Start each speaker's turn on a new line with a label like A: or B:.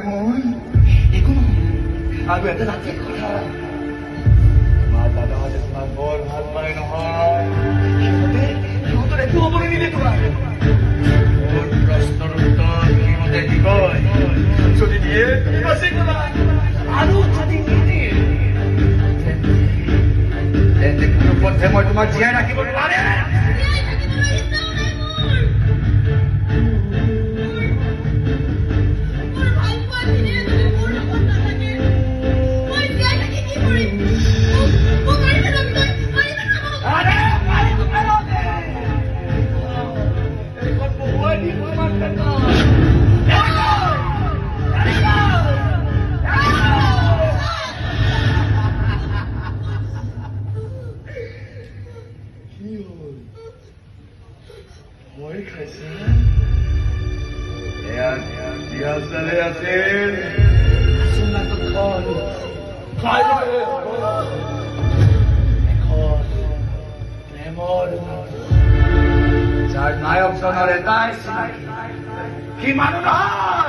A: মই একো নহয় আৰু এটা ৰাতিৰ কথা তোমাৰ দাদাহঁতে তোমাক বৰ ভাল পায় নহয় সিহঁতৰ একো হ'বলৈ নিদিয়ে তোমাক মোৰ প্ৰশ্নৰ উত্তৰ সিহঁতে দিবই যদি দিয়ে বাচি গ'লা আৰু যদি নিদিয়ে তেন্তে কোনো পথে মই তোমাক জীয়াই ৰাখিব নোৱাৰে যাৰ নায়কজনৰ এটাই সি মানুহ নহয়